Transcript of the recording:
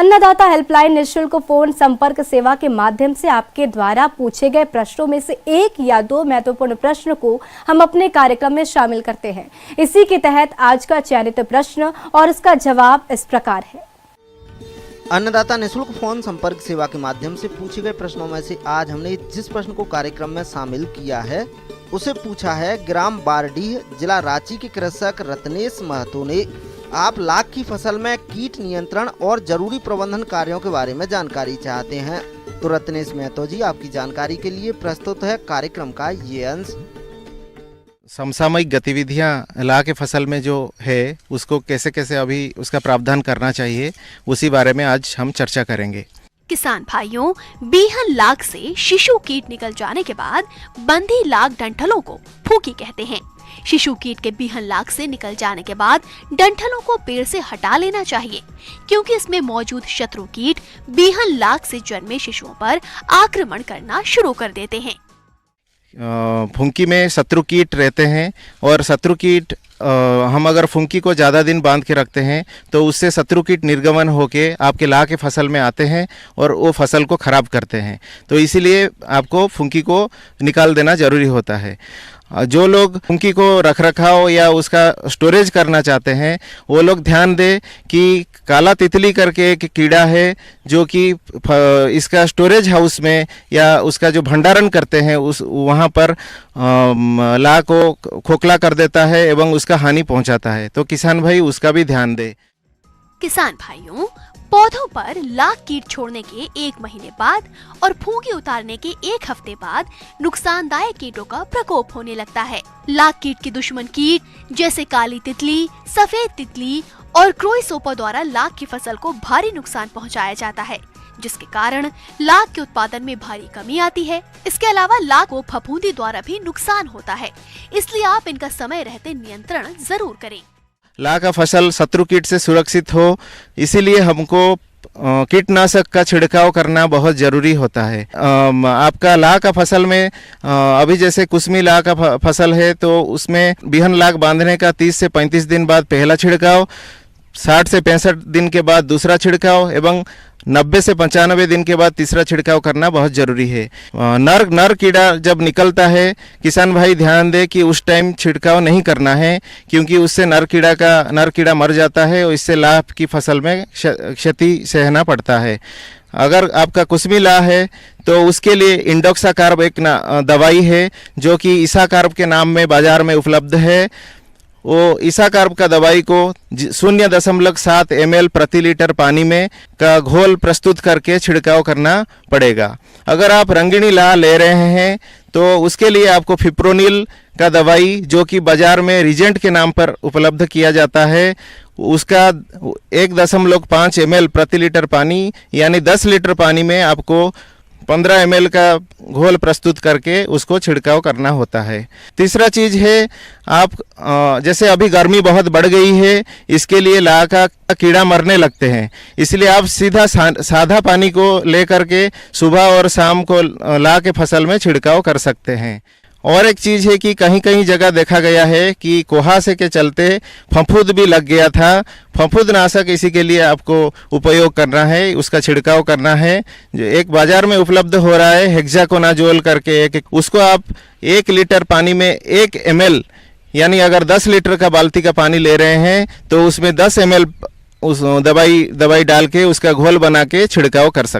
अन्नदाता हेल्पलाइन निःशुल्क फोन संपर्क सेवा के माध्यम से आपके द्वारा पूछे गए प्रश्नों में से एक या दो महत्वपूर्ण प्रश्न को हम अपने कार्यक्रम में शामिल करते हैं। इसी के तहत आज का चयनित प्रश्न और इसका जवाब इस प्रकार है। अन्नदाता निःशुल्क फोन संपर्क सेवा के माध्यम से पूछे गए प्रश्नों में से आज हमने जिस प्रश्न को कार्यक्रम में शामिल किया है उसे पूछा है ग्राम बारडीह, जिला रांची के कृषक रत्नेश महतो ने। आप लाख की फसल में कीट नियंत्रण और जरूरी प्रबंधन कार्यों के बारे में जानकारी चाहते हैं तो रत्नेश महतो जी, आपकी जानकारी के लिए प्रस्तुत है कार्यक्रम का ये अंश। समसामयिक गतिविधियां लाख के फसल में जो है उसको कैसे कैसे अभी उसका प्रावधान करना चाहिए, उसी बारे में आज हम चर्चा करेंगे। किसान भाइयों, बीहन लाख से शिशु कीट निकल जाने के बाद बंधी लाख डंठलों को फूकी कहते हैं। शिशु कीट के बीहन लाख से निकल जाने के बाद डंठलों को पेड़ से हटा लेना चाहिए, क्योंकि इसमें मौजूद शत्रु कीट बीहन लाख से जन्मे शिशुओं पर आक्रमण करना शुरू कर देते हैं। फुंकी में शत्रु कीट रहते हैं और शत्रु कीट हम अगर फुंकी को ज़्यादा दिन बांध के रखते हैं तो उससे शत्रु कीट निर्गमन होके आपके लाख के फसल में आते हैं और वो फसल को ख़राब करते हैं। तो इसीलिए आपको फुंकी को निकाल देना ज़रूरी होता है। जो लोग फुंकी को रख रखाव या उसका स्टोरेज करना चाहते हैं वो लोग ध्यान दें कि काला तितली करके एक कीड़ा है जो कि इसका स्टोरेज हाउस में या उसका जो भंडारण करते हैं उस वहाँ पर लाख को खोखला कर देता है एवं उसका हानि पहुँचाता है। तो किसान भाई उसका भी ध्यान दें। किसान भाइयों, पौधों पर लाख कीट छोड़ने के 1 महीने बाद और फूंकी उतारने के 1 हफ्ते बाद नुकसानदायक कीटों का प्रकोप होने लगता है। लाख कीट के दुश्मन कीट जैसे काली तितली, सफेद तितली और क्रोइसोपा द्वारा लाख की फसल को भारी नुकसान पहुंचाया जाता है, जिसके कारण लाख के उत्पादन में भारी कमी आती है। इसके अलावा लाख को फफूंदी द्वारा भी नुकसान होता है, इसलिए आप इनका समय रहते नियंत्रण जरूर करें। लाख का फसल शत्रु कीट से सुरक्षित हो, इसीलिए हमको कीटनाशक का छिड़काव करना बहुत ज़रूरी होता है। आपका लाख का फसल में अभी जैसे कुसमी लाख का फसल है तो उसमें बिहन लाख बांधने का 30 से 35 दिन बाद पहला छिड़काव, 60 से 65 दिन के बाद दूसरा छिड़काव एवं 90 से 95 दिन के बाद तीसरा छिड़काव करना बहुत ज़रूरी है। नर कीड़ा जब निकलता है किसान भाई ध्यान दे कि उस टाइम छिड़काव नहीं करना है, क्योंकि उससे नर कीड़ा मर जाता है और इससे लाख की फसल में क्षति सहना पड़ता है। अगर आपका कुसमी लाख है तो उसके लिए इंडोक्साकार्ब एक दवाई है जो कि ईसाकार्ब के नाम में बाजार में उपलब्ध है। वो ईसाकार्ब का दवाई को 0.7 ml प्रति लीटर पानी में का घोल प्रस्तुत करके छिड़काव करना पड़ेगा। अगर आप रंगीनी लाह ले रहे हैं तो उसके लिए आपको फिप्रोनिल का दवाई जो कि बाजार में रिजेंट के नाम पर उपलब्ध किया जाता है, उसका 1.5 ml प्रति लीटर पानी यानी 10 लीटर पानी में आपको 15 ml का घोल प्रस्तुत करके उसको छिड़काव करना होता है। तीसरा चीज़ है, आप जैसे अभी गर्मी बहुत बढ़ गई है, इसके लिए लाह का कीड़ा मरने लगते हैं, इसलिए आप सीधा सादा पानी को लेकर के सुबह और शाम को लाह के फसल में छिड़काव कर सकते हैं। और एक चीज़ है कि कहीं कहीं जगह देखा गया है कि कुहासे के चलते फफूंद भी लग गया था। फफूंद नाशक इसी के लिए आपको उपयोग करना है, उसका छिड़काव करना है। जो एक बाजार में उपलब्ध हो रहा है हेक्साकोनाजोल करके उसको आप 1 लीटर पानी में 1 ml यानी अगर 10 लीटर का बाल्टी का पानी ले रहे हैं तो उसमें 10 ml उस दवाई डाल के उसका घोल बना के छिड़काव कर सकते हैं।